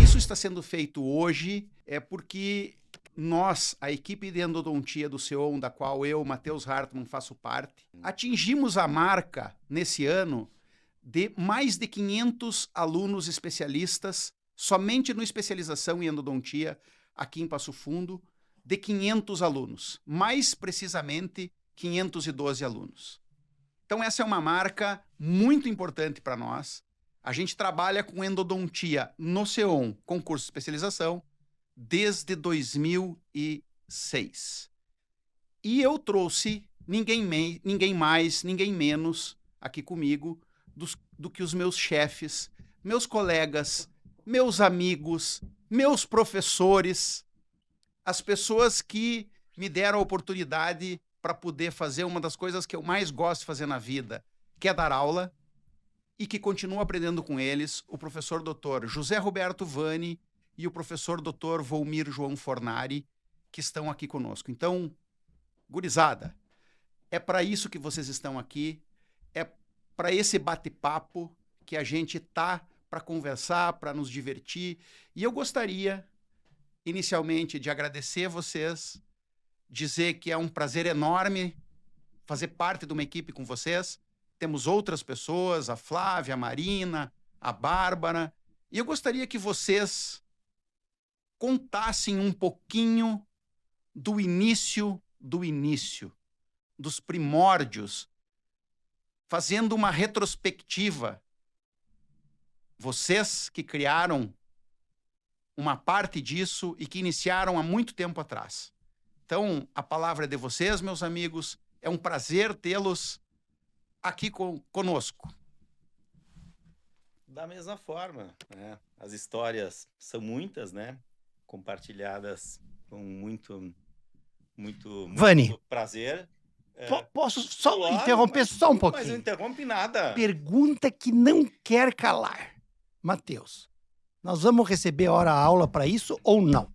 Isso está sendo feito hoje porque nós, a equipe de endodontia do SEOM, da qual eu, Matheus Hartmann, faço parte, atingimos a marca, nesse ano, de mais de 500 alunos especialistas, somente no especialização em endodontia, aqui em Passo Fundo, de 500 alunos. Mais precisamente, 512 alunos. Então, essa é uma marca muito importante para nós. A gente trabalha com endodontia no SEOM, com curso de especialização, desde 2006. E eu trouxe ninguém mais, ninguém menos aqui comigo do que os meus chefes, meus colegas, meus amigos, meus professores, as pessoas que me deram a oportunidade para poder fazer uma das coisas que eu mais gosto de fazer na vida, que é dar aula, e que continuo aprendendo com eles, o professor Dr. José Roberto Vani e o professor Dr. Volmir João Fornari, que estão aqui conosco. Então, gurizada, é para isso que vocês estão aqui, é para esse bate-papo que a gente tá para conversar, para nos divertir. E eu gostaria, inicialmente, de agradecer vocês, dizer que é um prazer enorme fazer parte de uma equipe com vocês. Temos outras pessoas, a Flávia, a Marina, a Bárbara. E eu gostaria que vocês contassem um pouquinho do início, dos primórdios, fazendo uma retrospectiva. Vocês que criaram uma parte disso e que iniciaram há muito tempo atrás. Então, a palavra é de vocês, meus amigos. É um prazer tê-los aqui conosco. Da mesma forma, né? As histórias são muitas, né? Compartilhadas com muito Vani, prazer. posso só Claro, interromper só um pouquinho? Mas não interrompe nada. Pergunta que não quer calar. Matheus, nós vamos receber hora-aula para isso ou não?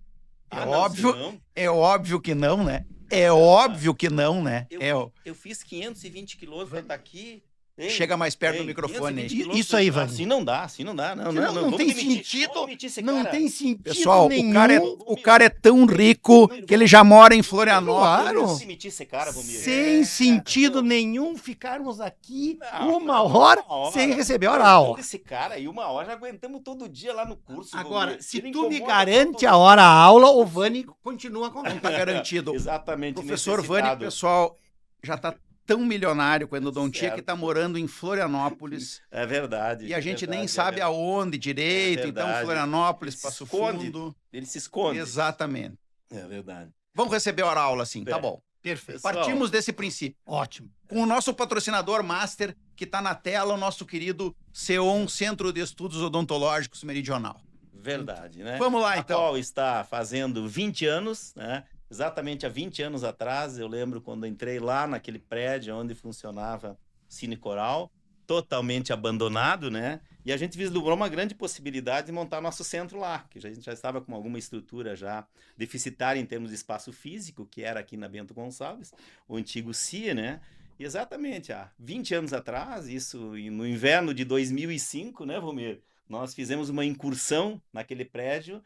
É óbvio que não, né? É óbvio que não, né? Eu fiz 520 quilômetros para estar aqui. Chega mais perto do microfone. Isso aí, Vani. Assim não dá. Não tem sentido. Não tem sentido. Pessoal, nenhum. o cara é tão rico que ele já mora em Florianópolis. Claro. Sem sentido nenhum ficarmos aqui uma hora sem receber hora-aula. Esse cara aí, uma hora, já aguentamos todo dia lá no curso. Agora, se tu me garante a hora-aula, o Vani continua com Não está garantido. Exatamente. O professor Vani, pessoal, já está tão milionário com a endodontia que está morando em Florianópolis. É verdade. E a gente nem sabe aonde direito. Então, Florianópolis, Passo Fundo. Ele se esconde. Exatamente. É verdade. Vamos receber hora aula, sim. Tá bom. Perfeito. Partimos desse princípio. Ótimo. Com o nosso patrocinador master, que está na tela, o nosso querido SEOM, Centro de Estudos Odontológicos Meridional. Verdade, né? Vamos lá, então. A qual está fazendo 20 anos, né? Exatamente há 20 anos atrás, eu lembro quando entrei lá naquele prédio onde funcionava Cine Coral, totalmente abandonado, né? E a gente vislumbrou uma grande possibilidade de montar nosso centro lá, que a gente já estava com alguma estrutura já deficitária em termos de espaço físico, que era aqui na Bento Gonçalves, o antigo CIA, né? E exatamente há 20 anos atrás, isso no inverno de 2005, né, Volmir? Nós fizemos uma incursão naquele prédio,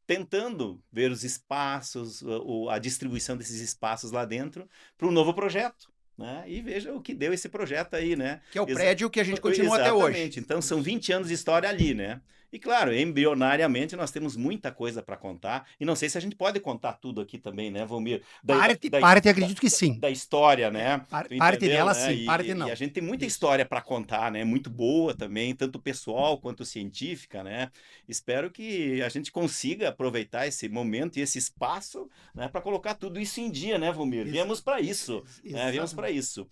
tentando ver os espaços, a distribuição desses espaços lá dentro para um novo projeto, né? E veja o que deu esse projeto aí, né? Que é o prédio que a gente continua até hoje. Então são 20 anos de história ali, né? E claro, embrionariamente nós temos muita coisa para contar. E não sei se a gente pode contar tudo aqui também, né, Volmir? Parte, acredito que sim. Da história, né? Parte dela, né? sim, parte não. E a gente tem muita história para contar, né? Muito boa também, tanto pessoal quanto científica, né? Espero que a gente consiga aproveitar esse momento e esse espaço, né, para colocar tudo isso em dia, né, Volmir? Viemos para isso, né? Viemos para isso.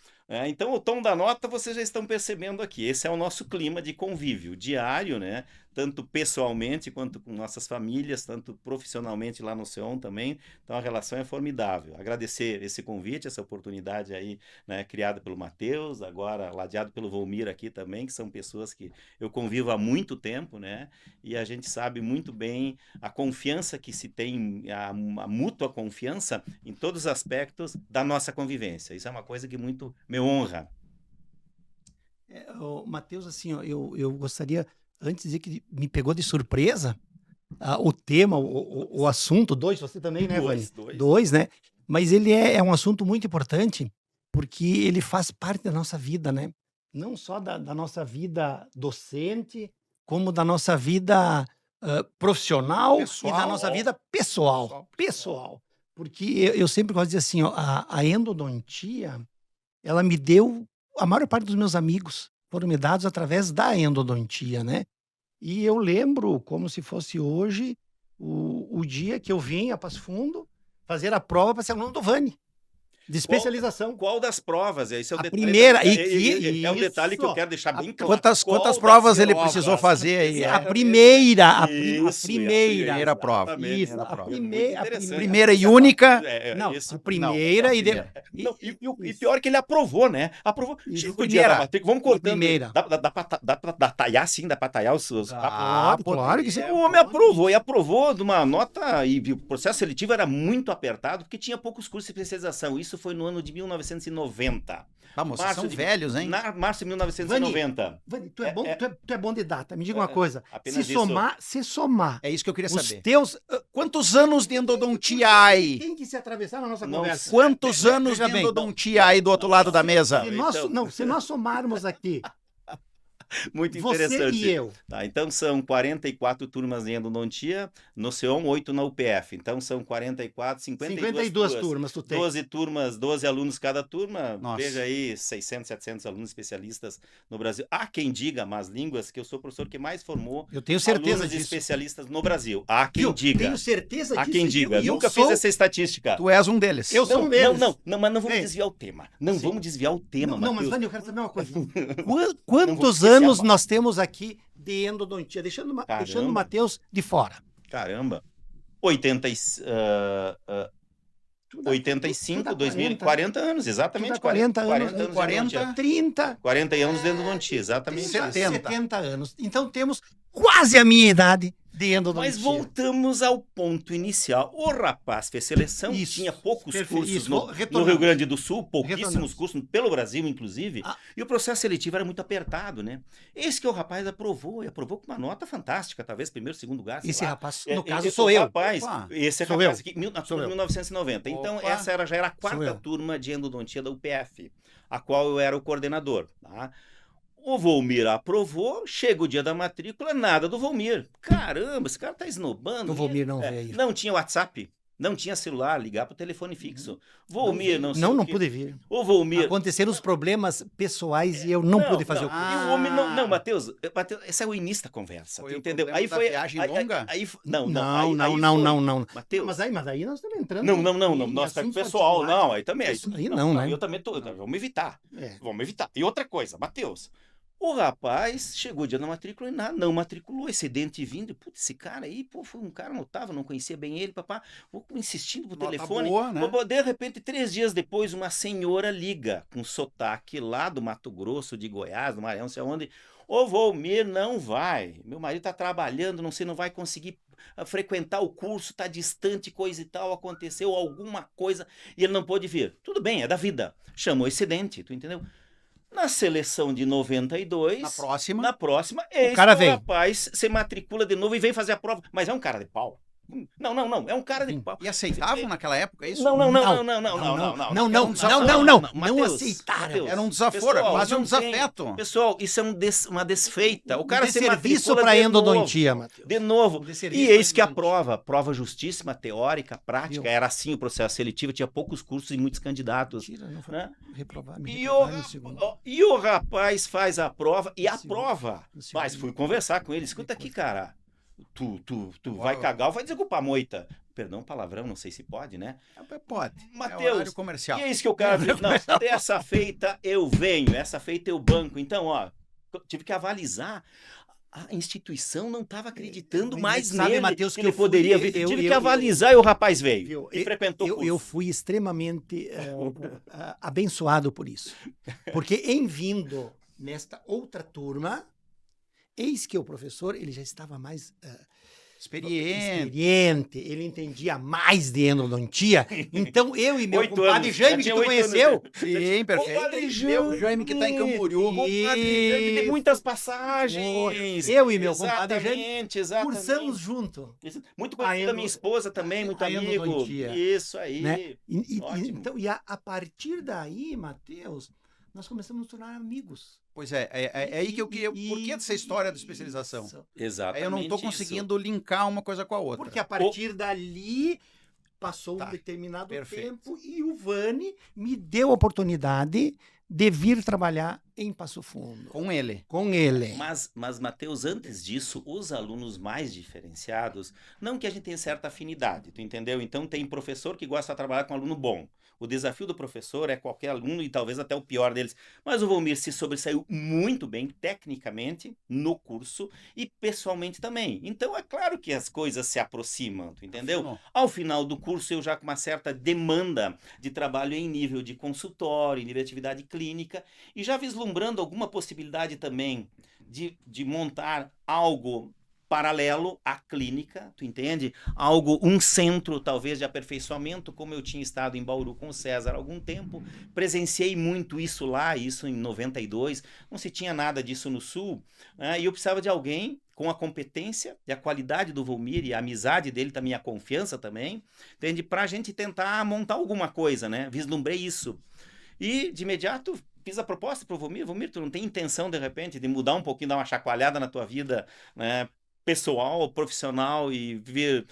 Então, o tom da nota vocês já estão percebendo aqui. Esse é o nosso clima de convívio diário, né? Tanto pessoalmente quanto com nossas famílias, tanto profissionalmente lá no SEOM também. Então, a relação é formidável. Agradecer esse convite, essa oportunidade aí, né, criada pelo Matheus, agora ladeado pelo Volmir aqui também, que são pessoas que eu convivo há muito tempo, né? E a gente sabe muito bem a confiança que se tem, a mútua confiança em todos os aspectos da nossa convivência. Isso é uma coisa que muito me honra. Matheus, assim, ó, eu gostaria, antes de dizer que me pegou de surpresa, o tema, o assunto, você também, né, Vani? Dois, né? Mas ele é um assunto muito importante, porque ele faz parte da nossa vida, né? Não só da nossa vida docente, como da nossa vida profissional Pessoal. e da nossa vida pessoal. Porque eu sempre gosto de dizer assim, ó, a endodontia, ela me deu, a maior parte dos meus amigos foram me dados através da endodontia, né? E eu lembro, como se fosse hoje, o dia que eu vim a Passo Fundo fazer a prova para ser aluno do Vani, de especialização. Qual das provas? Esse é o A detalhe. primeira, É um detalhe que eu isso. quero deixar bem claro. Quantas Qual provas das ele provas? precisou fazer aí? A primeira, a Isso, primeira prova. exatamente. Isso, a prova. primeira, Muito interessante. Primeira e única. Não, isso. a primeira e... Não, e pior que ele aprovou, né? Aprovou. Isso. Chega o dia da matrícula, vamos cortando. Primeira. Dá pra talhar, sim? Dá pra talhar os... Claro que sim. O homem aprovou, e aprovou de uma nota, e o processo seletivo era muito apertado, porque tinha poucos cursos de especialização. Isso foi no ano de 1990. Vamos, vocês são velhos, hein? Março de 1990. Vani, tu é bom de data. Me diga uma coisa. apenas Se somar É isso que eu queria os saber. teus... Quantos anos de endodontia há aí? Quem que se atravessar na nossa Não conversa? Quantos anos de Veja bem. endodontia há aí do outro lado da mesa? Se nós somarmos aqui Muito você interessante. e eu, Tá, então são 44 turmas em endodontia, no CEOM 8 na UPF. Então são 44, 52 turmas tu tem. 12 turmas, 12 alunos cada turma. Nossa. Veja aí, 600, 700 alunos especialistas no Brasil. Há quem diga, más línguas, que eu sou o professor que mais formou Eu tenho certeza alunos disso. especialistas no Brasil. Há quem Eu diga. tenho certeza disso. Há quem diga. E eu Nunca sou- fiz essa estatística. Tu és um deles. Eu sou um deles. Mas não vamos Ei. desviar o tema. Não Sim. vamos desviar o tema, Não, mas Matheus. Vani, eu quero saber uma coisa. Não Quantos vou esquecer anos a nós temos aqui de endodontia? Deixando Caramba. o Matheus de fora. Caramba. Tu dá 85, 2000, 40. 40 anos, exatamente. Tu dá 40 anos, de 40. endodontia. 30, 40 anos de endodontia, exatamente. 70 anos. Então temos quase a minha idade de endodontia. Mas voltamos ao ponto inicial. O rapaz fez seleção, Isso. tinha poucos Perfeito. cursos Isso. no Retornamos. Rio Grande do Sul, pouquíssimos Retornamos. cursos, pelo Brasil, inclusive, Ah. e o processo seletivo era muito apertado, né? Esse que o rapaz aprovou, e aprovou com uma nota fantástica, talvez primeiro, segundo lugar, sei Esse lá. rapaz, É, no caso, esse sou eu. Rapaz, Opa. esse Sou rapaz eu. aqui, na Sou turma de eu. 1990. Então, Opa. essa já era a Sou quarta eu. turma de endodontia da UPF, a qual eu era o coordenador, tá? O Volmir aprovou, chega o dia da matrícula, nada do Volmir. Caramba, esse cara tá esnobando. O Volmir não veio. Não tinha WhatsApp, não tinha celular, ligar pro telefone fixo. Volmir, não sei Não o quê. pude vir. O Volmir... Aconteceram os problemas pessoais e eu não pude fazer o curso. E o homem não, Matheus, essa é o início da conversa, Foi tu o entendeu? problema da viagem longa? Não. Não. Matheus, Mas aí nós estamos entrando. não, em nossa, assuntos pessoal, particulares. não, aí também. Isso aí não, né? Eu também tô, vamos evitar. É. Vamos evitar. E outra coisa, Matheus, o rapaz chegou o dia da matrícula e não matriculou, excedente vindo. Putz, esse cara aí, pô, foi um cara notável, não conhecia bem ele, papá. Vou insistindo pro Nota telefone. boa, né? De repente, 3 dias depois, uma senhora liga com sotaque lá do Mato Grosso, de Goiás, do Maranhão, não sei onde. Ô, Volmir, não vai. Meu marido tá trabalhando, não vai conseguir frequentar o curso, tá distante, coisa e tal, aconteceu alguma coisa e ele não pôde vir. Tudo bem, é da vida. Chamou excedente, tu entendeu? Na seleção de 92, Na próxima. eis cara que vem. o rapaz se matricula de novo e vem fazer a prova. Mas é um cara de pau. Não, é um cara de pau. E aceitavam naquela época isso? Não. Não aceitaram. Mateus, Era um desaforo, pessoal, quase um não tem- desafeto. Pessoal, isso é uma desfeita. O cara se serviço matricula para de endodontia, Matheus. De novo. De serviço E pra eis que a endodontia. prova justíssima, teórica, prática, Viu? era assim o processo seletivo, tinha poucos cursos e muitos candidatos. Mentira, não foi Né? reprovar. Me E reprovaram no segundo. o rapaz faz a prova, e a No segundo. prova, No segundo. mas fui conversar com ele, escuta aqui, cara, tu vai cagar ou vai desculpar a moita? Perdão, palavrão, não sei se pode, né? Pode. Mateus, É horário comercial. E é isso que o cara fez. Não, dessa feita eu venho, essa feita eu banco. Então, ó, tive que avalizar. A instituição não estava acreditando Mas mais sabe, nele, Mateus, que que ele eu fui- poderia vir. eu- Tive eu- que avalizar e o rapaz veio. Viu? E frequentou o curso. Eu fui extremamente abençoado por isso. Porque em vindo nesta outra turma, eis que o professor ele já estava mais experiente, ele entendia mais de endodontia. Então, eu e meu 8 compadre anos, Jaime, já que tinha tu 8 anos, conheceu, Sim, perfeito. Compadre Meu Jaime que tá em Camboriú. Compadre Jaime tem muitas passagens. eu e meu compadre Jaime Exatamente. cursamos junto. Muito conhecido da minha esposa também, muito a amigo. endodontia. Isso aí. Né? Ótimo. Então, a partir daí, Matheus, nós começamos a nos tornar amigos. Pois é aí que eu queria... Por que essa história da especialização? Exatamente. Aí eu não tô conseguindo linkar uma coisa com a outra. Porque a partir dali passou Tá. um determinado Perfeito. tempo e o Vani me deu a oportunidade de vir trabalhar em Passo Fundo Com ele. com ele. Mas, Matheus, antes disso, os alunos mais diferenciados, não que a gente tenha certa afinidade, tu entendeu? Então tem professor que gosta de trabalhar com aluno bom. O desafio do professor é qualquer aluno e talvez até o pior deles. Mas o Volmir se sobressaiu muito bem, tecnicamente, no curso e pessoalmente também. Então é claro que as coisas se aproximam, tu entendeu? Afinou. Ao final do curso, eu já com uma certa demanda de trabalho em nível de consultório, em nível de atividade clínica, e já vislumbrando alguma possibilidade também de montar algo paralelo à clínica, tu entende? Um centro talvez de aperfeiçoamento, como eu tinha estado em Bauru com o César há algum tempo, presenciei muito isso lá, isso em 92, não se tinha nada disso no Sul, né? E eu precisava de alguém com a competência e a qualidade do Volmir e a amizade dele, também a confiança também, entende? Pra gente tentar montar alguma coisa, né? Vislumbrei isso. E de imediato fiz a proposta pro Volmir. Volmir, tu não tem intenção de repente de mudar um pouquinho, dar uma chacoalhada na tua vida, né? Pessoal, profissional e vir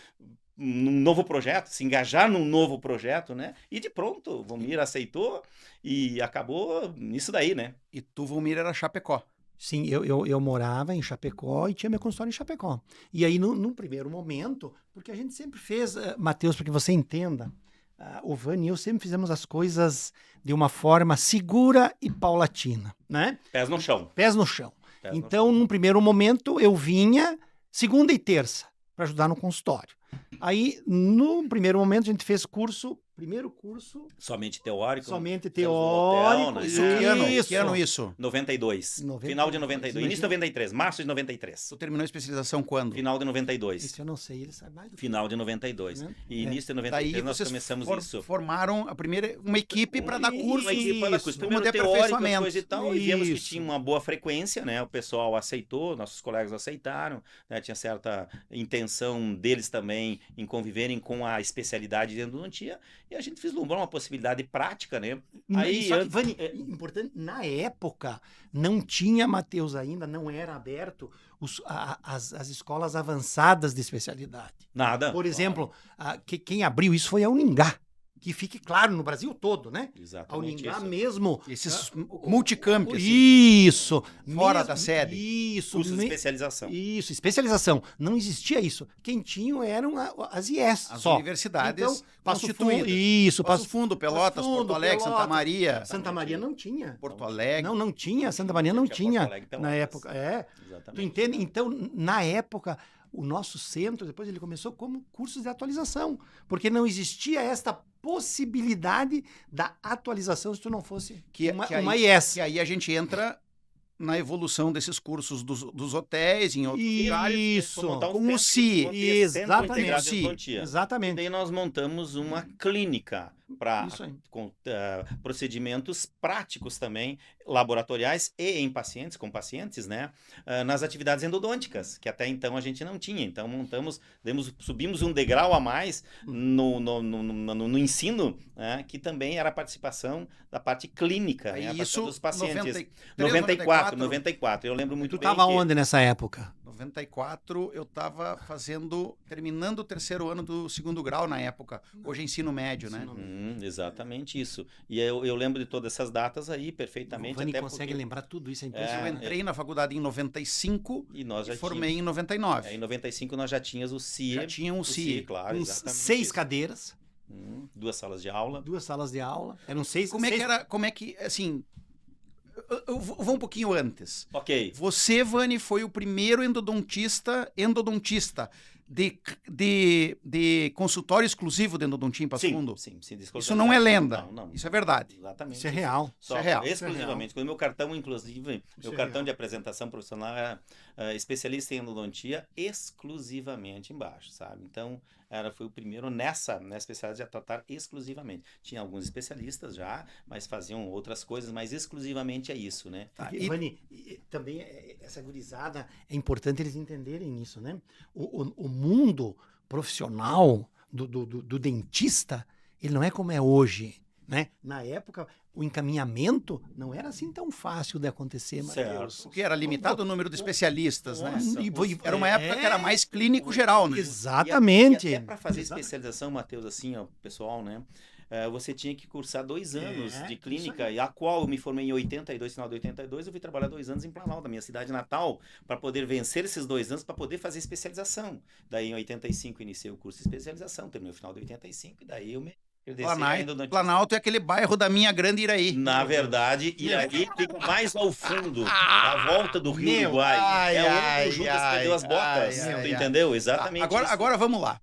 num novo projeto, se engajar num novo projeto, né? E de pronto, o Volmir aceitou e acabou nisso daí, né? E tu, Volmir, era Chapecó. Sim, eu morava em Chapecó e tinha meu consultório em Chapecó. E aí, num primeiro momento, porque a gente sempre fez, Matheus, para que você entenda, o Vani e eu sempre fizemos as coisas de uma forma segura e paulatina, né? Pés no chão. Pés no chão. Pés no Então, num primeiro momento, eu vinha segunda e terça para ajudar no consultório. Aí, no primeiro momento, a gente fez primeiro curso, Somente teórico. somente Fizemos no hotel, teórico. né? Isso, que ano? Isso. Que ano isso? 92. 92. Final de 92. Início de 93. Março de 93. Tu terminou a especialização quando? Final de 92. Isso eu não sei, ele sabe mais do que Final de 92. Né? E início de Daí 93 nós vocês começamos isso. formaram uma equipe para dar curso. Uma equipe para dar curso. Isso, Primeiro de teórico, aperfeiçoamento. coisa e tal. E vimos que Isso. tinha uma boa frequência, né? O pessoal aceitou, nossos colegas aceitaram, né? Tinha certa intenção deles também em conviverem com a especialidade de endodontia. E a gente vislumbrou uma possibilidade prática, né? Aí, Só que, Vani, importante, na época, não tinha, Matheus, ainda, não era aberto as escolas avançadas de especialidade. nada. Por exemplo, quem abriu isso foi a Uningá, que fique claro no Brasil todo, né? A Exatamente Uningá isso. mesmo. Esses multicamp, assim. Isso. Fora da sede. Isso. Curso de especialização. Isso, especialização. Não existia isso. Quem tinha eram as IES As só. universidades Então, Passo constituídas. Fundo, isso, Passo Fundo, Pelotas, Fundo, Porto Alegre, Santa Pelotas. Maria. Santa Maria não tinha. Porto Alegre. Não tinha. Santa Maria não Porque é Porto tinha Alegre, na Pelotas. época. Tu Exatamente. entende? Então, na época, o nosso centro, depois ele começou como cursos de atualização, porque não existia esta possibilidade da atualização se tu não fosse uma IES. Que aí a gente entra na evolução desses cursos dos hotéis, em outros lugares. Isso. Montar um Com o centro, CI. Centro Integrado de Exatamente. Endodontia. E Exatamente. daí nós montamos uma clínica para Isso aí. procedimentos práticos também, laboratoriais e em pacientes, com pacientes, né? Nas atividades endodônticas, que até então a gente não tinha. Então subimos um degrau a mais no ensino, né? Que também era a participação da parte clínica, né? A Aí participação isso, dos pacientes. 93, 94. Eu lembro muito Tu bem estava que... onde nessa época? 94, eu estava terminando o terceiro ano do segundo grau na época. Hoje é ensino médio, né? Exatamente isso. E eu lembro de todas essas datas aí O perfeitamente. Vani até consegue porque... lembrar tudo isso, é Eu impressionante. entrei na faculdade em 95 E nós já e formei em 99. em 95 nós já tínhamos o CIE. Já tinha um CIE. Claro, Com exatamente 6 isso. cadeiras, 2 salas de aula. 2 salas de aula. Eram 6. Como é que, assim, eu vou um pouquinho antes. Ok. Você, Vani, foi o primeiro endodontista de consultório exclusivo de endodontia em Passo Fundo? Sim. Isso não é lenda. Não. Isso é verdade. Exatamente. Isso é real. Só, Isso é real. exclusivamente. Quando meu cartão, inclusive, meu é cartão real. de apresentação profissional era especialista em endodontia exclusivamente embaixo, sabe? Então, foi o primeiro nessa especialidade a tratar exclusivamente. Tinha alguns especialistas já, mas faziam outras coisas, mas exclusivamente é isso, né? Tá, Porque, Vani, também essa gurizada, é importante eles entenderem isso, né? O mundo profissional do dentista, ele não é como é hoje, né? Na época, o encaminhamento não era assim tão fácil de acontecer, Matheus. Porque era limitado o número de especialistas, né? Nossa, Era uma época que era mais clínico geral, né? Exatamente. E até para fazer especialização, Matheus, assim, ó, pessoal, né? Você tinha que cursar 2 anos de clínica, e a qual eu me formei em 82, final de 82, eu fui trabalhar 2 anos em Planalto, da minha cidade natal, para poder vencer esses 2 anos, para poder fazer especialização. Daí, em 85, iniciei o curso de especialização, terminei no final de 85, e daí eu me Planalto é aquele bairro da minha grande Iraí. Na verdade, Iraí fica mais ao fundo, à volta do Rio Uruguai. Onde o Judas perdeu as botas, tu entendeu? Exatamente. Agora vamos lá.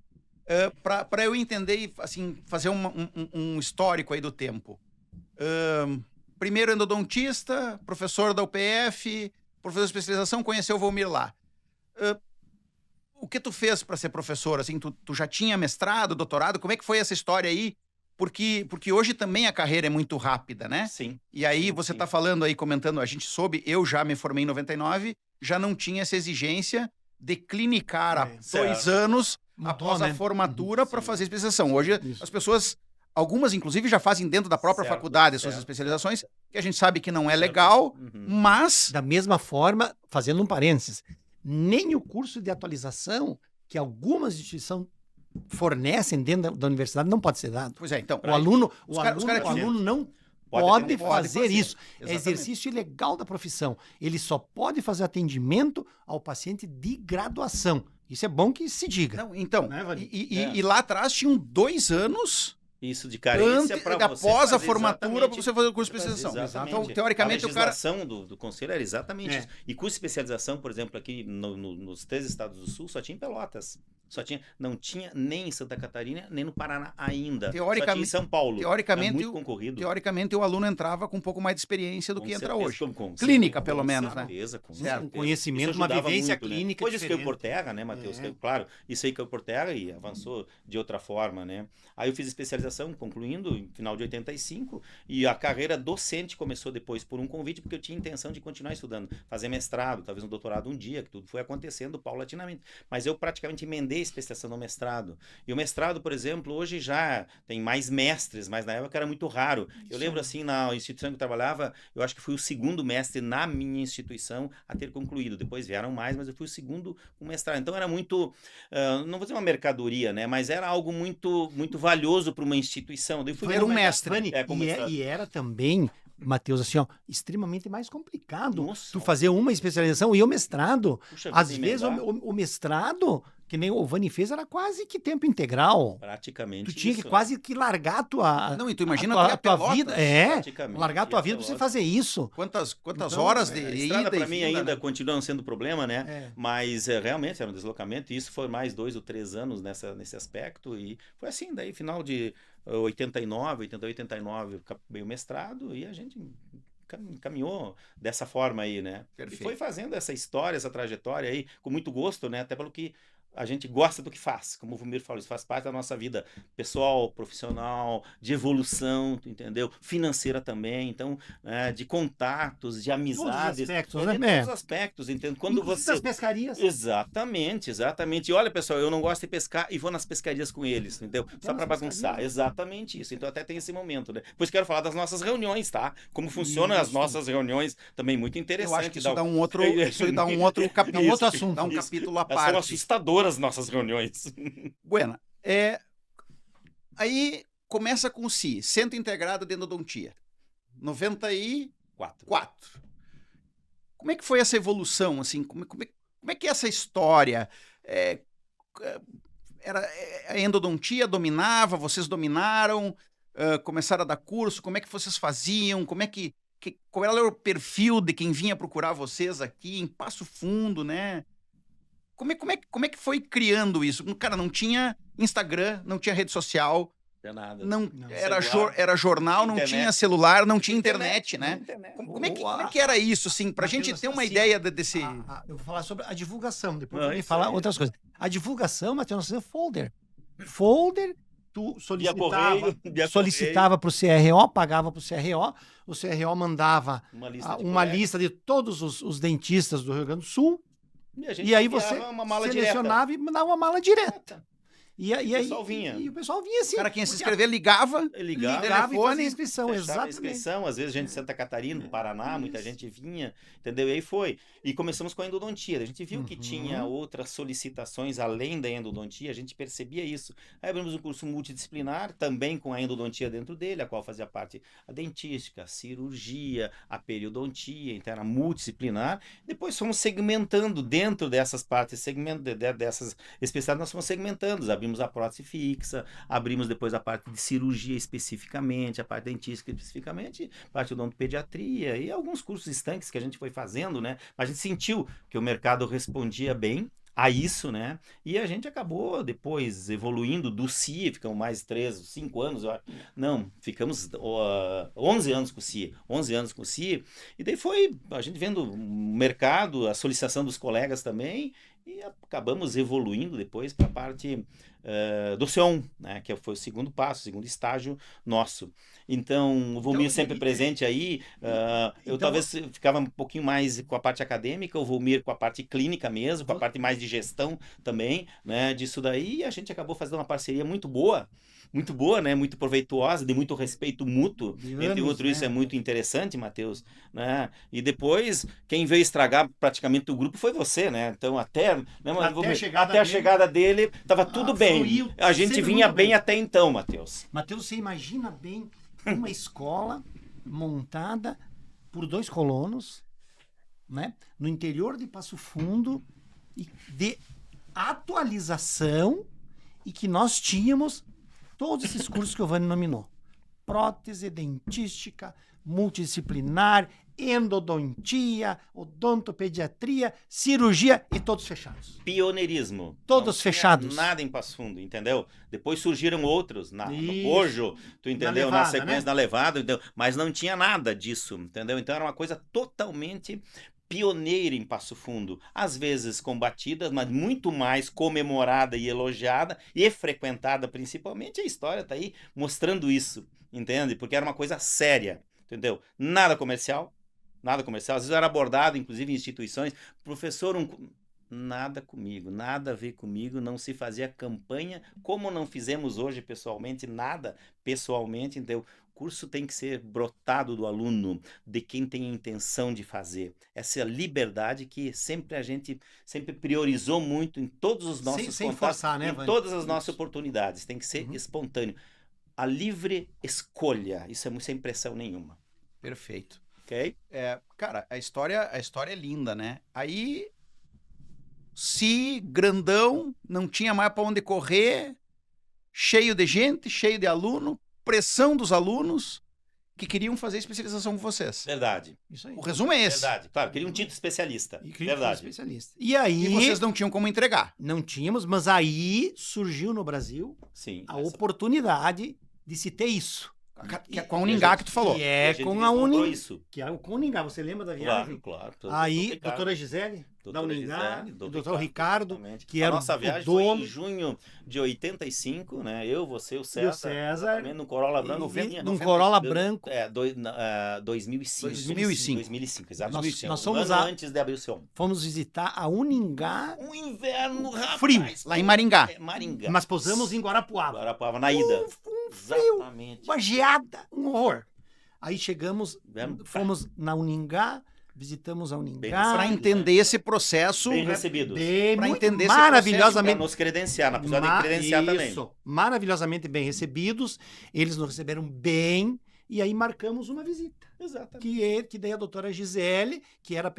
Para eu entender e assim, fazer um histórico aí do tempo. Primeiro endodontista, professor da UPF, professor de especialização, conheceu o Volmir lá. O que tu fez para ser professor? Assim, tu já tinha mestrado, doutorado? Como é que foi essa história aí? Porque hoje também a carreira é muito rápida, né? Sim. E aí você está falando aí, comentando, a gente soube, eu já me formei em 99, já não tinha essa exigência de clinicar há 2 anos após a formatura para fazer especialização. Hoje as pessoas, algumas inclusive já fazem dentro da própria faculdade as suas especializações, que a gente sabe que não é legal, mas... Da mesma forma, fazendo um parênteses, nem o curso de atualização que algumas instituições fornecem dentro da universidade não pode ser dado. Pois é, então... O aluno não pode fazer isso. Exatamente. É exercício ilegal da profissão. Ele só pode fazer atendimento ao paciente de graduação. Isso é bom que se diga. Não, então, Né, Vani? e lá atrás tinham 2 anos... Isso de carência para você após a fazer formatura para você fazer o curso de especialização. Exatamente. Então, teoricamente, a legislação do conselho era exatamente isso. E curso de especialização, por exemplo, aqui nos 3 estados do sul, só tinha em Pelotas. Não tinha nem em Santa Catarina, nem no Paraná ainda. Só tinha em São Paulo. Teoricamente, muito concorrido. Teoricamente, o aluno entrava com um pouco mais de experiência do que entra hoje. Com clínica, pelo menos, né? Com certo. Um conhecimento, uma vivência clínica. Depois isso caiu por terra, né, Matheus? Claro, isso aí caiu por terra e avançou de outra forma, né? Aí eu fiz especialização, concluindo, em final de 85, e a carreira docente começou depois por um convite, porque eu tinha intenção de continuar estudando, fazer mestrado, talvez um doutorado um dia, que tudo foi acontecendo paulatinamente. Mas eu praticamente emendei a especialização no mestrado. E o mestrado, por exemplo, hoje já tem mais mestres, mas na época era muito raro. Eu lembro assim, na instituição que eu trabalhava, eu acho que fui o 2º mestre na minha instituição a ter concluído. Depois vieram mais, mas eu fui o 2º com mestrado. Então era muito, não vou dizer uma mercadoria, né? Mas era algo muito, muito valioso para uma instituição. Era um mestre. Vani, e era também, Matheus, assim, ó, extremamente mais complicado tu fazer uma especialização e o mestrado. Puxa, às vezes o mestrado, que nem o Vani fez, era quase que tempo integral. Praticamente tu tinha que quase que largar a tua... Não, e tu imagina a tua vida. Largar a tua vida pra você fazer isso. Quantas horas de ida para mim ainda né? continuam sendo problema, né? Mas realmente era um deslocamento, e isso foi mais 2 ou 3 anos nesse aspecto, e foi assim, daí final de 89, eu acabei o mestrado, e a gente caminhou dessa forma aí, né? Perfeito. E foi fazendo essa história, essa trajetória aí, com muito gosto, né? Até pelo que a gente gosta do que faz, como o Volmir falou, isso faz parte da nossa vida pessoal, profissional, de evolução, entendeu? Financeira também, então, de contatos, de amizades. Todos os aspectos, né? Todos os aspectos, entendeu? Quando você... das pescarias. Exatamente. E olha, pessoal, eu não gosto de pescar e vou nas pescarias com eles, entendeu? Só para bagunçar. Exatamente isso. Então até tem esse momento, né? Pois quero falar das nossas reuniões, tá? Como funcionam as nossas reuniões, também muito interessante. Eu acho que isso dá um outro capítulo. Um outro assunto. Dá um capítulo à parte. São assustadoras as nossas reuniões. Buena. Aí começa com o CI, Centro Integrado de Endodontia. 94. Como é que foi essa evolução? Assim, como é que é essa história? A endodontia dominava, vocês dominaram, começaram a dar curso, como é que vocês faziam? Qual era o perfil de quem vinha procurar vocês aqui em Passo Fundo, né? Como é que foi criando isso? Cara, não tinha Instagram, não tinha rede social, Não é nada. não, Não. era jornal, não Internet. tinha celular, não tinha internet, né? Internet. Como é que era isso, assim, pra Matheus, gente ter uma assim, ideia desse... Eu vou falar sobre a divulgação, depois Não, eu vou isso falar aí. outras coisas. A divulgação, Matheus, nós fazíamos folder. Folder, tu solicitava para o CRO, pagava para o CRO CRO mandava Uma lista de uma colegas. lista de todos os dentistas do Rio Grande do Sul, E, a gente e aí enviava você uma mala selecionava e mandava uma mala direta. E aí, pessoal vinha. E o pessoal vinha assim. O cara que ia se porque inscrever ligava, Ligava, ligava e telefone, fazia inscrição, fechava a exatamente. inscrição, às vezes gente de Santa Catarina, do Paraná, muita gente vinha, entendeu? E aí foi. E começamos com a endodontia. A gente viu que tinha outras solicitações além da endodontia, a gente percebia isso. Aí abrimos um curso multidisciplinar, também com a endodontia dentro dele, a qual fazia parte a dentística, a cirurgia, a periodontia, então era multidisciplinar. Depois fomos segmentando dentro dessas partes, dessas especialidades, nós fomos segmentando. Abrimos a prótese fixa, abrimos depois a parte de cirurgia especificamente, a parte dentística especificamente, parte de odontopediatria e alguns cursos estanques que a gente foi fazendo, né? A gente sentiu que o mercado respondia bem a isso, né? E a gente acabou depois evoluindo do CIE, ficamos mais 3, 5 anos, eu acho. Não, ficamos 11 anos com o CIE, 11 anos com o CIE, e daí foi a gente vendo o mercado, a solicitação dos colegas também, e acabamos evoluindo depois para a parte do SEOM, né, que foi o segundo passo, o segundo estágio nosso. Então, o Volmir sempre presente aí, eu talvez ficava um pouquinho mais com a parte acadêmica, o Volmir com a parte clínica mesmo, com a parte mais de gestão também, né, disso daí, e a gente acabou fazendo uma parceria muito boa, né, muito proveitosa, de muito respeito mútuo, entre outros, isso é muito interessante, Matheus, né, e depois, quem veio estragar praticamente o grupo foi você, né, então até a chegada dele, estava tudo bem, a gente vinha bem até então, Matheus. Matheus, você imagina bem uma escola montada por 2 colonos, né, no interior de Passo Fundo, e de atualização, e que nós tínhamos todos esses cursos que o Vani nominou. Prótese, dentística, multidisciplinar, endodontia, odontopediatria, cirurgia e todos fechados. Pioneirismo. Todos fechados. Nada em Passo Fundo, entendeu? Depois surgiram outros, no Isso. Pojo, tu entendeu? Na Na levada, sequência né? da levada, entendeu? Mas não tinha nada disso, entendeu? Então era uma coisa totalmente pioneira em Passo Fundo, às vezes combatida, mas muito mais comemorada e elogiada e frequentada principalmente. A história tá aí mostrando isso, entende? Porque era uma coisa séria, entendeu? Nada comercial, às vezes era abordado, inclusive em instituições, professor, nada comigo, nada a ver comigo, não se fazia campanha, como não fizemos hoje pessoalmente, nada pessoalmente, então o curso tem que ser brotado do aluno, de quem tem a intenção de fazer. Essa é a liberdade que sempre a gente priorizou muito em todos os nossos sem contatos, forçar, né, em Vani? todas as nossas oportunidades, tem que ser espontâneo. A livre escolha, isso é sem pressão nenhuma. Perfeito. Ok? Cara, a história é linda, né? Aí, se grandão, não tinha mais para onde correr, cheio de gente, cheio de aluno, pressão dos alunos que queriam fazer especialização com vocês. Verdade. Isso aí. O resumo é esse. Verdade. Claro, queria um título especialista. Verdade. Especialista. E aí... E vocês não tinham como entregar. Não tínhamos, mas aí surgiu no Brasil Sim. a oportunidade de se ter isso. Que é com a Uningá que tu falou. Que E é gente com a vislumbrou Uningá. isso. Que é com a Uningá. Você lembra da viagem? Claro. Aí, doutora Gisele, da Uningá, doutor Ricardo, que era a nossa o viagem dono. foi em junho de 85, né? Eu, você, o E César. o César. Também num Corolla branco. Num Corolla branco. 2005. 2005. Exatamente. Nós Um fomos ano antes de abrir o seu. Fomos visitar a Uningá, Um inverno, rapaz. frio, lá em Maringá. Maringá. mas pousamos em Guarapuava. Guarapuava, na ida. Um frio, Exatamente. uma geada, um horror. Aí chegamos, Inverno, fomos na Uningá, visitamos a Uningá. Para entender esse processo. Bem recebidos. Pra Muito entender esse Para maravilhosamente nos credenciar, na pessoa de credenciar também. Isso, maravilhosamente bem recebidos, eles nos receberam bem, e aí marcamos uma visita. Exatamente. Que daí a doutora Gisele, que era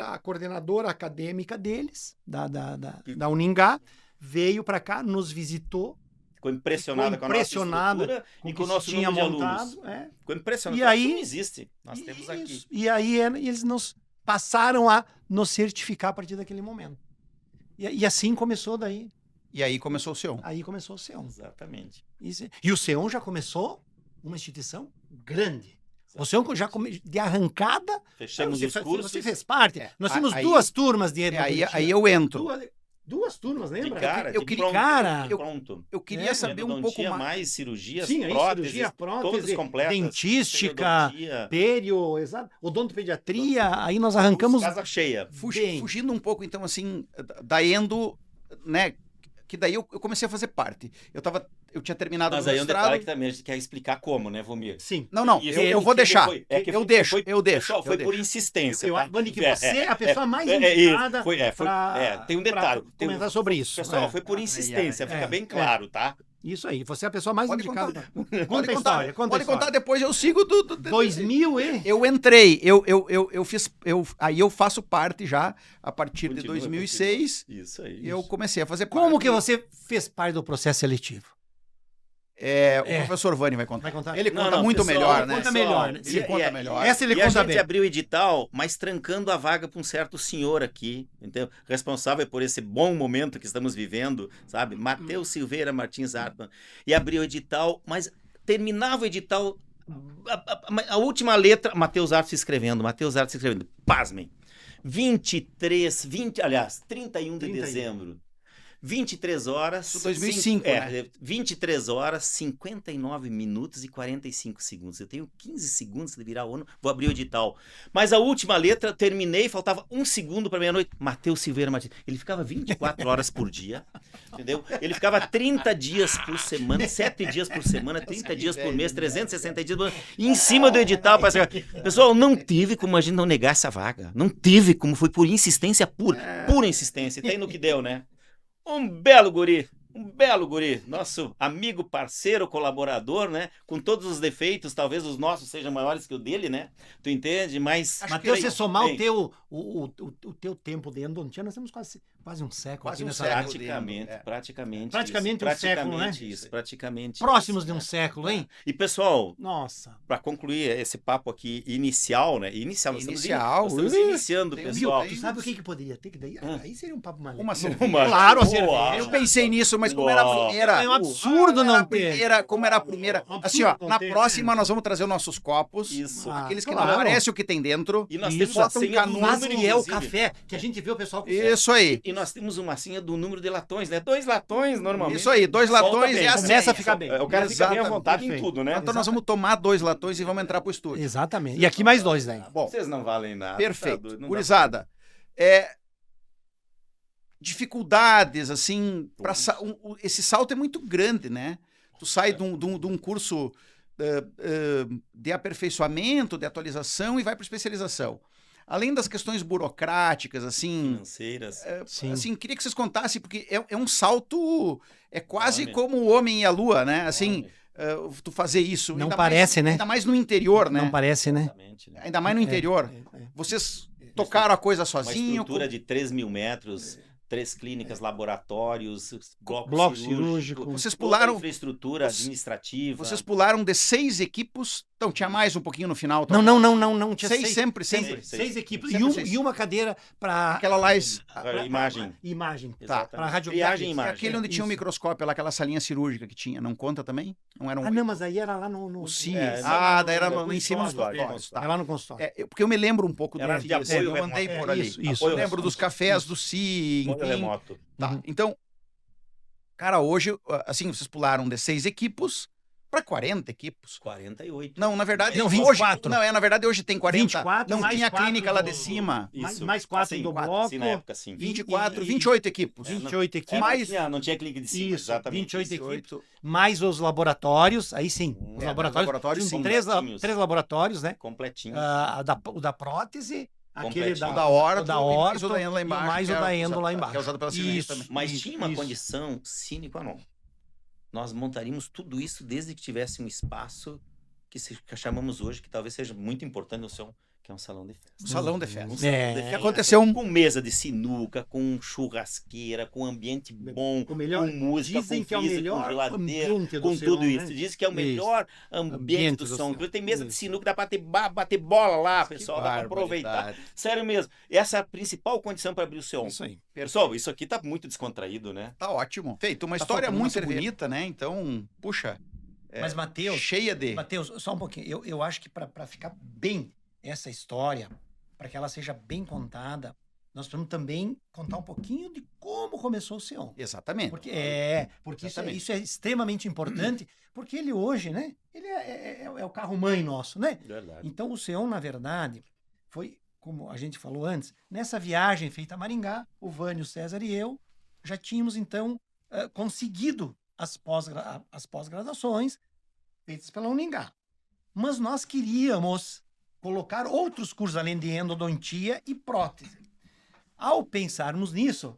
a coordenadora acadêmica deles, da Uningá, veio para cá, nos visitou. Ficou impressionada com a nossa estrutura e com o nosso número de alunos. Ficou impressionado. E aí, isso não existe. Nós temos aqui. E aí eles nos passaram a nos certificar a partir daquele momento. E assim começou daí. E aí começou o Seon. Aí começou o Seon. Exatamente. E o Seon já começou uma instituição grande. O Seon já de arrancada. Fechamos os cursos. Você fez parte. Nós tínhamos aí- 2 turmas de Aí eu entro. Duas turmas, De lembra? cara, Eu de queria- pronto, cara, de pronto. Eu queria saber um pouco mais. cirurgias, Sim, aí próteses, cirurgia, prótese, todas completas. dentística, periodontia, pério, exato, odontopediatria, aí nós arrancamos casa cheia. bem. Fugindo um pouco, então, assim, da endo, né? Que daí eu comecei a fazer parte. Eu tinha terminado Mas o aí é um detalhe mestrado. que também a gente quer explicar como, né, Vomir? Sim. Não, Isso, eu vou deixar. Eu deixo. Pessoal, foi eu por deixo. insistência. Eu tá? acho que você é a pessoa mais isso. indicada Tem um detalhe. pra comentar sobre isso. Pessoal, É. foi por insistência, fica é, bem claro, tá? Isso aí, você é a pessoa mais Pode indicada. contar. Conta a história, conta a Pode contar história. depois, eu sigo do 2000 e... Eu entrei, eu fiz, aí eu faço parte já, a partir de Continua, 2006, Isso aí. eu comecei a fazer parte. Como que você fez parte do processo seletivo? O professor Vani vai contar. Vai contar? Ele Não, conta não, muito pessoal, melhor, né? conta melhor, né? Ele conta melhor. Essa ele E a conta gente bem. abriu o edital, mas trancando a vaga para um certo senhor aqui, entendeu? Responsável por esse bom momento que estamos vivendo, sabe? Matheus Silveira Martins Hartmann. E abriu o edital, mas terminava o edital, a última letra, Matheus Hartmann se escrevendo, pasmem. 31 de dezembro. 23 horas... Isso 2005, né? 23 horas, 59 minutos e 45 segundos. Eu tenho 15 segundos de virar o ano, vou abrir o edital. Mas a última letra, terminei, faltava 1 segundo para meia-noite. Matheus Silveira Martins. Ele ficava 24 horas por dia, entendeu? Ele ficava 30 dias por semana, 7 dias por semana, 30 dias por mês, 360 dias por ano, em cima do edital. Pessoal, não tive como a gente não negar essa vaga. Não tive como, foi por insistência pura insistência. E tem no que deu, né? Um belo guri, nosso amigo, parceiro, colaborador, né? Com todos os defeitos, talvez os nossos sejam maiores que o dele, né? Tu entende? Mas... Matheus, se somar o teu tempo de endodontia, nós temos quase um século Quase aqui um nessa século. Praticamente Praticamente um século, né? Praticamente Próximos isso, de um né? século, hein? E pessoal, Nossa. para concluir esse papo aqui inicial, né? Nós Inicial. estamos iniciando, Tem pessoal. Tu sabe o que poderia ter? Que daí aí seria um papo mais Uma legal. cerveja. Claro, a Boa. cerveja. Eu pensei nisso, mas como era a Uau. primeira... É um absurdo não ter. Como era a primeira... Um absurdo Assim, ó, não na ter. próxima nós vamos trazer os nossos copos. Isso. Aqueles que claro. não aparecem o que tem dentro. E nós Isso, temos a bota um senha do canudo, Mas número, que é o inclusive. café, que a gente vê o pessoal com Isso aí. E nós temos uma senha do número de latões, né? 2 latões, normalmente. Isso aí, 2 Solta latões bem. e assim. Começa a ficar bem. O cara fica bem à Exatamente. vontade em Perfeito. tudo, né? Então nós vamos tomar 2 latões e vamos entrar pro estúdio. Exatamente. E aqui mais 2, né? Bom, Vocês não valem nada. tá perfeito. doido, não dá Gurizada, dificuldades, assim, esse salto é muito grande, né? Tu sai de um curso de aperfeiçoamento, de atualização e vai para especialização. Além das questões burocráticas, assim, financeiras. Sim. assim, queria que vocês contassem, porque é um salto, é quase Enorme. como o homem e a lua, né? Assim, tu fazer isso. Não ainda parece, mais, né? Ainda mais no interior, né? Não parece, né? Exatamente, né? Ainda mais no interior. Vocês tocaram a coisa Uma sozinho. estrutura de 3 mil metros, 3 clínicas, laboratórios, Bloco cirúrgico. Vocês toda a pularam- infraestrutura administrativa. Vocês pularam de 6 equipes. Então, tinha mais um pouquinho no final. Não, não. Tinha 6 sempre. seis equipes. Sempre E seis. e uma cadeira para Aquela lá, Imagem. imagem. Tá. Para rádio. Triagem e imagem. aquele onde tinha um Isso. microscópio lá, aquela salinha cirúrgica que tinha. Não conta também? Não era um... Não, mas aí era lá no O CIE. daí era no em cima do consultório. consultório. É Tá. lá no consultório. Porque eu me lembro um pouco do Era CIE, de assim, apoio eu andei remoto. por ali. Isso. Eu Apoio lembro dos cafés do CIE, Apoio enfim. remoto. Tá. Então, cara, hoje, assim, vocês pularam de 6 equipos para 40 equipos. 48. Não, na verdade, Não, hoje, 24. na verdade, hoje tem 40. 24, não mais tinha a 4 clínica lá do- de cima. Isso. Mais 4 Assim, do quatro, bloco. sim, na época, sim. 24, e- 28 equipos. 28 equipes. mais- Não tinha clínica de cima, Isso, exatamente. 28 isso. equipes. Mais os laboratórios, aí sim. Os É, laboratórios. sim. Três Completinhos. laboratórios, né? Completinho. O da prótese, aquele Completinho. O da Orto, o da e mais Orto o da Endo lá e embaixo. mais que o é da Endo usado- lá embaixo. Que é usado pela Cimentos Isso. também. Mas tinha uma isso. condição sine qua non. Nós montaríamos tudo isso desde que tivesse um espaço que chamamos hoje, que talvez seja muito importante no seu, que é um salão de festa. Um salão de Um festa. salão É. de Que festa aconteceu um- com mesa de sinuca, com churrasqueira, com ambiente bom, O melhor- com música, dizem com que é o freezer, com melhor geladeira, ambiente do com Seon, tudo isso. né? Diz que é o melhor ambiente Ambiente do do som. Seon. Inclusive tem mesa de Isso. sinuca, dá pra bater bola lá, pessoal, dá pra aproveitar. barbaridade. Sério mesmo. Essa é a principal condição para abrir o Seon. Isso aí. Pessoal, isso aqui tá muito descontraído, né? Tá ótimo. Feito, uma Tá história faltando uma muito cerveja. bonita, né? Então, puxa, Mas, Matheus, cheia de... Matheus, só um pouquinho. Eu acho que para ficar bem essa história, para que ela seja bem contada, nós precisamos também contar um pouquinho de como começou o Seon. Exatamente. Porque Exatamente. isso é extremamente importante, porque ele hoje, né? Ele é o carro-mãe nosso, né? Verdade. Então o Seon, na verdade, foi, como a gente falou antes, nessa viagem feita a Maringá, o Vânio, o César e eu já tínhamos, então, conseguido as pós-graduações feitas pela Uningá. Mas nós queríamos colocar outros cursos além de endodontia e prótese. Ao pensarmos nisso,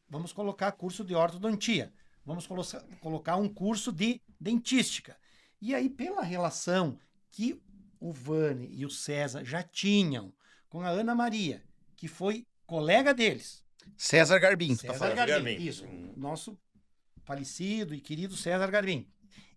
vamos colocar curso de ortodontia, vamos colocar um curso de dentística. E aí, pela relação que o Vani e o César já tinham com a Ana Maria, que foi colega deles. César Garbim. César falando. Garbim, Garbim. isso. Nosso falecido e querido César Garbim.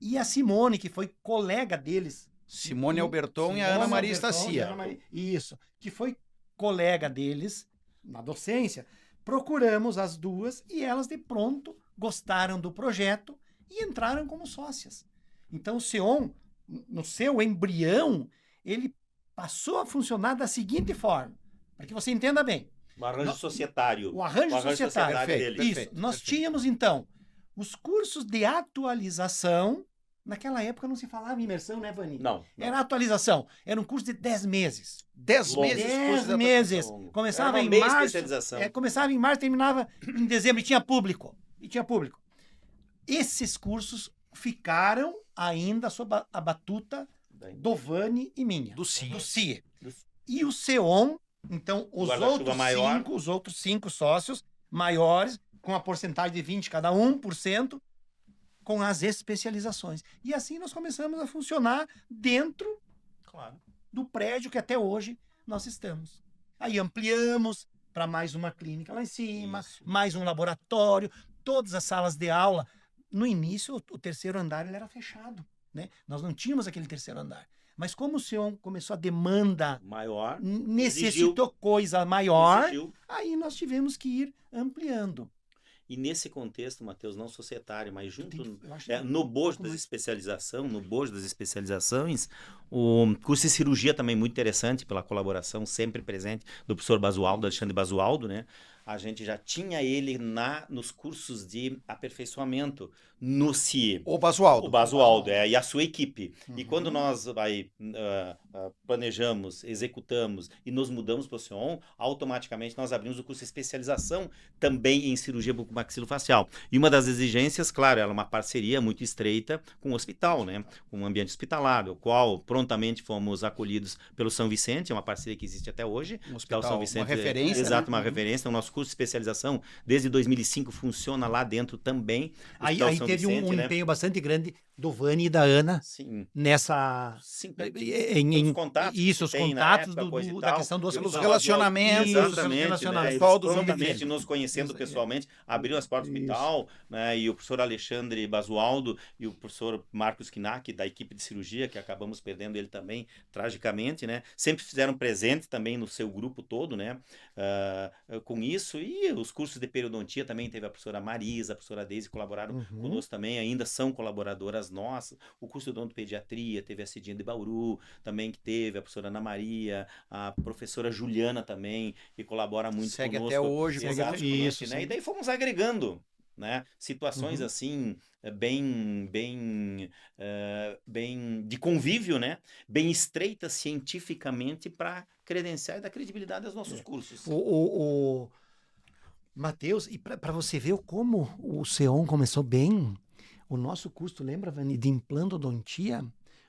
E a Simone, que foi colega deles. Simone Alberton e a Simone Ana Maria Alberton e a Estacia. Ana Maria- Isso. Que foi colega deles na docência. Procuramos as duas e elas, de pronto, gostaram do projeto e entraram como sócias. Então, o Seon, no seu embrião, ele passou a funcionar da seguinte forma, para que você entenda bem. O arranjo societário. O arranjo societário. Perfeito, dele. Isso. perfeito, Nós perfeito. tínhamos, então, os cursos de atualização. Naquela época não se falava em imersão, né, Vani? Não. Era atualização. Era um curso de 10 meses. 10 Longo. meses. 10 curso de meses. atualização. Começava Era uma em meia março. especialização. Começava em março, terminava em dezembro e tinha público. Esses cursos ficaram ainda sob a batuta do Vani e minha. Do CIE. Do CIE. Do- E o Seon, então, Guarda-chuva maior. os outros 5 sócios maiores, com a porcentagem de 20 cada um por cento, com as especializações. E assim nós começamos a funcionar dentro Claro. do prédio que até hoje nós estamos. Aí ampliamos para mais uma clínica lá em cima, Isso. mais um laboratório, todas as salas de aula. No início, o terceiro andar ele era fechado, né? Nós não tínhamos aquele terceiro andar. Mas como o Seon começou a demanda, Maior. necessitou coisa maior, Exigiu. aí nós tivemos que ir ampliando. E nesse contexto, Matheus, não societário, mas junto Eu acho no bojo das especializações, o curso de cirurgia também muito interessante, pela colaboração sempre presente do professor Basualdo, Alexandre Basualdo, né? A gente já tinha ele nos cursos de aperfeiçoamento no CIE. O Basualdo. O Basualdo, e a sua equipe. E Uhum. quando nós planejamos, executamos e nos mudamos para o Seon, automaticamente nós abrimos o curso de especialização também em cirurgia bucomaxilofacial. E uma das exigências, claro, era uma parceria muito estreita com o hospital, né? Com o ambiente hospitalar, o qual prontamente fomos acolhidos pelo São Vicente, é uma parceria que existe até hoje. Um Hospital São Vicente, uma referência. Exato, né? uma referência. O nosso curso de especialização, desde 2005, funciona lá dentro também. Aí Hospital São teve Vicente, um né? empenho bastante grande do Vani e da Ana Sim. nessa... Sim. Os contatos isso, que os tem na contatos época, coisa e da tal. questão do Pelos hospital. relacionamentos. Isso, Exatamente, relacionamentos. né? Pessoal do São Prontamente Vicente. nos conhecendo Isso, pessoalmente, abriu as portas do hospital, né? E o professor Alexandre Basualdo e o professor Marcos Knack, da equipe de cirurgia, que acabamos perdendo ele também, tragicamente, né? Sempre fizeram presente também no seu grupo todo, né? Com isso, e os cursos de periodontia também teve a professora Marisa, a professora Deise, colaboraram conosco também, ainda são colaboradoras nossas. O curso de odontopediatria, teve a Cidinha de Bauru, também que teve a professora Ana Maria, a professora Juliana também, que colabora muito Segue conosco. até hoje. Exato, Isso, conosco, né? sim. E daí fomos agregando, né? Situações assim, bem de convívio, né? Bem estreitas cientificamente para credenciar e dar credibilidade aos nossos cursos. O Matheus, e para você ver como o Seon começou bem, o nosso curso, lembra, Vani, de implantodontia,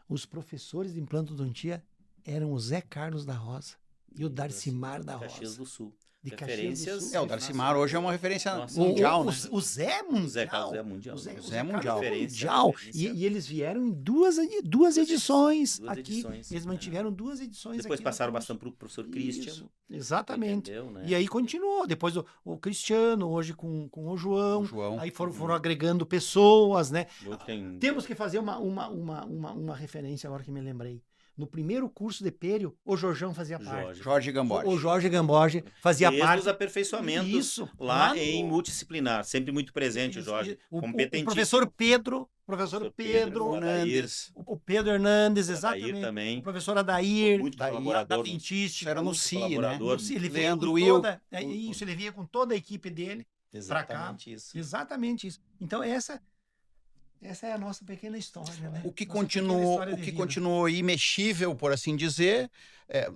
os professores de implantodontia eram o Zé Carlos da Rosa e o Darcimar da Caxias Rosa. do Sul. de Caxias do Referências. Sul. O Darcimar hoje é uma referência Nossa. mundial, né? O Zé Mundial. O Zé Carlos é mundial. O Zé Zé Carlos Mundial. é Referência, mundial. referência. E eles vieram em duas edições duas aqui. edições, Eles né? mantiveram 2 edições Depois aqui. passaram bastante para o professor Christian. Isso, exatamente. Entendeu, né? E aí continuou. Depois o Cristiano, hoje com o João. O João. Aí foram agregando pessoas, né? Hoje tem- Temos que fazer uma referência agora que me lembrei. No primeiro curso de Pêrio, o Jorjão fazia parte. Jorge Gamboge. O Jorge Gamboge fazia Desde parte. os aperfeiçoamentos Isso. lá no- em multidisciplinar. Sempre muito presente o Isso, Jorge. o Competentíssimo. professor Pedro, Professor Pedro, Adair, o Pedro Hernandes, Adair exatamente. também. O professor Adair, Muito Daí, da colaborador. dentística. Isso era no muito CI, né? colaborador. Ele veio Leandro com Will. toda, isso, ele vinha com toda a equipe dele. Exatamente isso. Exatamente isso. Então, essa é a nossa pequena história, né? O que Nossa pequena continuou, história o de que vida. continuou imexível, por assim dizer,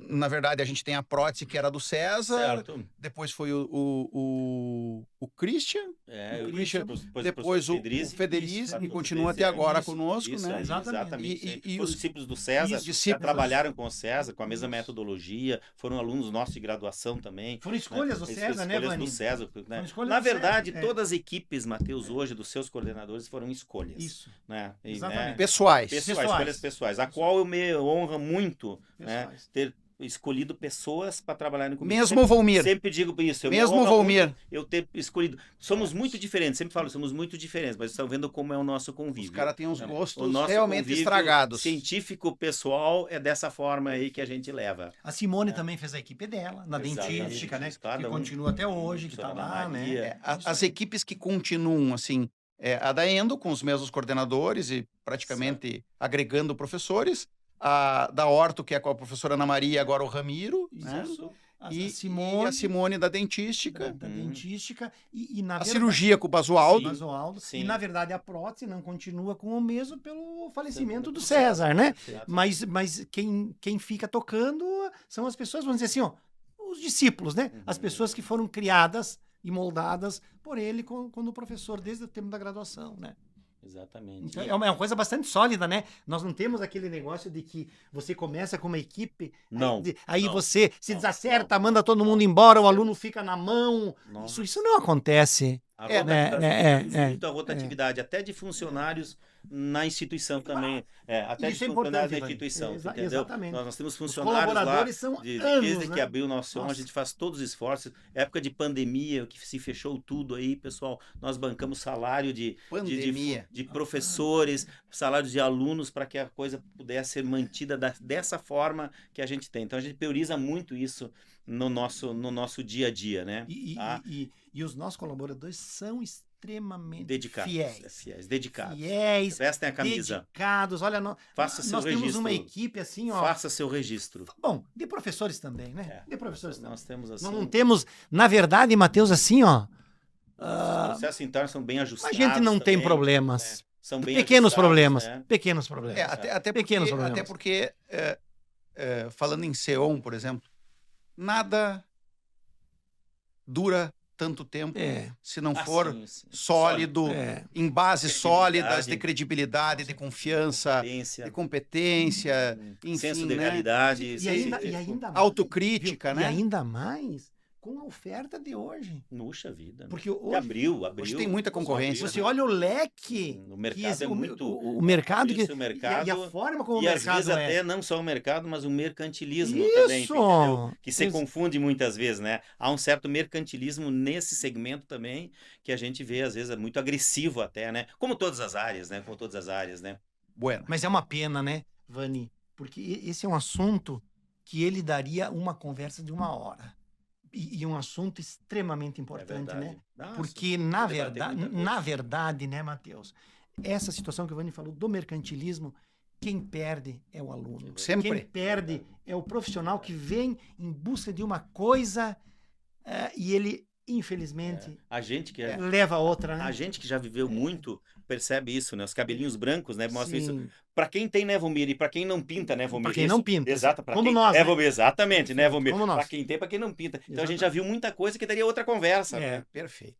na verdade a gente tem a prótese que era do César, Certo. depois foi o Christian, É, O eu- Christian, depois depois o Federici. Federici, Isso, que isso, continua até agora isso, conosco, isso né? aí, Exatamente. E os os discípulos do César os já discípulos. trabalharam com o César, com a mesma Isso. metodologia, foram alunos nossos de graduação também. Foram escolhas do Né? César, né, Escolhas Vani? do César, né? Foram escolhas Na do César, verdade, é. todas as equipes, Matheus, hoje, dos seus coordenadores, foram escolhas. Isso. Né? E, Exatamente. né, pessoais. pessoais, escolhas pessoais, a qual eu me honro muito, né, Pessoais. ter escolhido pessoas para trabalharem comigo. Mesmo sempre, o Volmir. Sempre digo isso. Eu me Mesmo o honra Volmir. muito eu ter escolhido. Somos muito diferentes, sempre falo, somos muito diferentes, mas estão vendo como é o nosso Os convívio. caras têm uns O gostos nosso realmente convívio estragados. científico, pessoal, é dessa forma aí que a gente leva. A Simone também fez a equipe dela, na Exatamente. dentística, né? Cada Que um. continua até hoje, que tá Professora lá, Ana né? Maria. As equipes que continuam, assim, a da Endo, com os mesmos coordenadores e praticamente agregando professores, a da Orto, que é com a professora Ana Maria, e agora o Ramiro, né? Isso. E, A Simone, e a Simone da dentística, da dentística, e na a verdade, cirurgia com o Basualdo. Basualdo, Sim. e na verdade a prótese não continua com o mesmo pelo falecimento do Do César, né? Exato. Mas quem fica tocando são as pessoas, vamos dizer assim, ó, os discípulos, né? As pessoas que foram criadas e moldadas por ele quando professor, desde o tempo da graduação, né? Exatamente. Então, é uma coisa bastante sólida, né? Nós não temos aquele negócio de que você começa com uma equipe, Não, aí não, você se não, desacerta, manda todo mundo embora, o aluno fica na mão. Nossa. Isso não acontece. A né, rotatividade até de funcionários na instituição também. Até Isso de é funcionários importante, da Vani. instituição, entendeu? Exatamente. Nós temos Os funcionários lá, colaboradores são desde anos, que né? abriu o nosso ON, a Nossa. gente faz todos os esforços. Época de pandemia, que se fechou tudo aí, pessoal, nós bancamos salário de Pandemia. de professores, salários de alunos, para que a coisa pudesse ser mantida dessa forma que a gente tem. Então a gente prioriza muito isso no nosso dia a dia, né? Tá? E os nossos colaboradores são extremamente Dedicados, fiéis. dedicados. Fiéis, Vestem a camisa. dedicados. Olha, Faça seu nós temos registro. uma equipe assim, ó. Faça seu registro. Bom, de professores também, né? É. De professores também. Nós temos assim. Nós não temos, na verdade, Matheus, assim, ó. Os processos internos são bem A ajustados. gente não tem também, problemas. São bem Pequenos ajustados, problemas. né? Pequenos problemas. Até Pequenos porque, problemas. até porque falando em SEON, por exemplo, nada dura tanto tempo se não for Sim. sólido, É. em bases sólidas de Credibilidade. credibilidade, de confiança, Competência, de competência, enfim, senso de né? realidade. E ainda mais, Autocrítica, viu? né? E ainda mais com a oferta de hoje. Puxa vida. Porque E hoje, abriu. Hoje tem muita concorrência. você olha o leque. O mercado que existe, é muito. o mercado Isso, que. o mercado. E a forma como o E às mercado vezes é. até não só o mercado, mas o mercantilismo Isso! também, entendeu? Que se Isso. confunde muitas vezes, né? Há um certo mercantilismo nesse segmento também, que a gente vê, às vezes, é muito agressivo até, né? Como todas as áreas, né? Como todas as áreas, né? Bueno. Mas é uma pena, né, Vani? Porque esse é um assunto que ele daria uma conversa de 1 hora. E um assunto extremamente importante, É né? verdade. Nossa, Porque, debater muita coisa. na verdade, né, Matheus? Essa situação que o Vani falou do mercantilismo, quem perde é o aluno. Sempre. Quem perde é o profissional que vem em busca de uma coisa e ele, infelizmente, A gente que leva a outra, né? A gente que já viveu muito percebe isso, né? Os cabelinhos brancos, né? Mostra isso. Sim. Pra quem tem, né, Vomir? E pra quem não pinta, né, Vomir? Pra quem Isso- não pinta. Exato. Pra Como quem... nós, É, né? Vomir, exatamente, né, Vomir? Como nós. Pra quem tem, pra quem não pinta. Então a gente já viu muita coisa que daria outra conversa. É. Perfeito.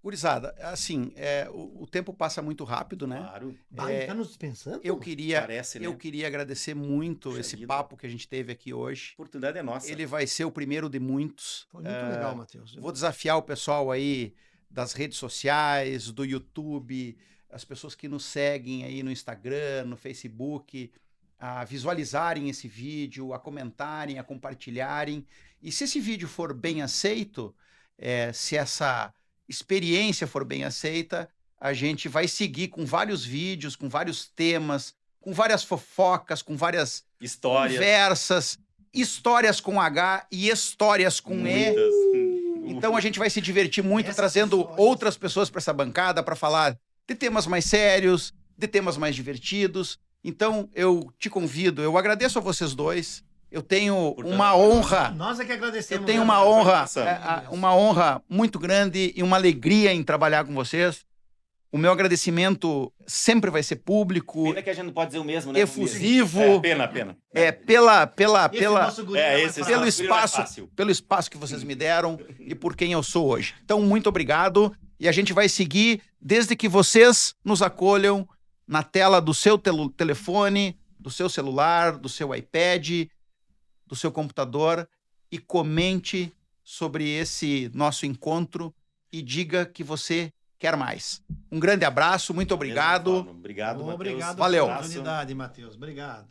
Gurizada, assim, o tempo passa muito rápido, né? Claro. Vai, tá nos dispensando? Eu queria, Parece, né? eu queria agradecer muito Puxa esse vida. papo que a gente teve aqui hoje. A oportunidade é nossa. Ele vai ser o primeiro de muitos. Foi muito legal, Matheus. Vou desafiar o pessoal aí das redes sociais, do YouTube, as pessoas que nos seguem aí no Instagram, no Facebook, a visualizarem esse vídeo, a comentarem, a compartilharem. E se esse vídeo for bem aceito, se essa experiência for bem aceita, a gente vai seguir com vários vídeos, com vários temas, com várias fofocas, com várias Histórias. conversas, histórias com H e histórias com E. Muitas. Então a gente vai se divertir muito Essas trazendo histórias. outras pessoas para essa bancada para falar de temas mais sérios, de temas mais divertidos. Então eu te convido, eu agradeço a vocês dois. Eu tenho Por uma tanto, honra, Nós é que agradecemos. eu tenho né, uma Matheus? honra, Satisfação. uma honra muito grande e uma alegria em trabalhar com vocês. O meu agradecimento sempre vai ser público, Pena que a gente não pode dizer o mesmo, né? efusivo, Pena. Esse nosso guri é mais esse fácil. pelo Esse guri é mais espaço, fácil. pelo espaço que vocês me deram e por quem eu sou hoje. Então, muito obrigado. E a gente vai seguir desde que vocês nos acolham na tela do seu telefone, do seu celular, do seu iPad, do seu computador e comente sobre esse nosso encontro e diga que você quer mais. Um grande abraço, muito obrigado. Obrigado, Matheus. Obrigado Valeu. pela oportunidade, Matheus. Obrigado.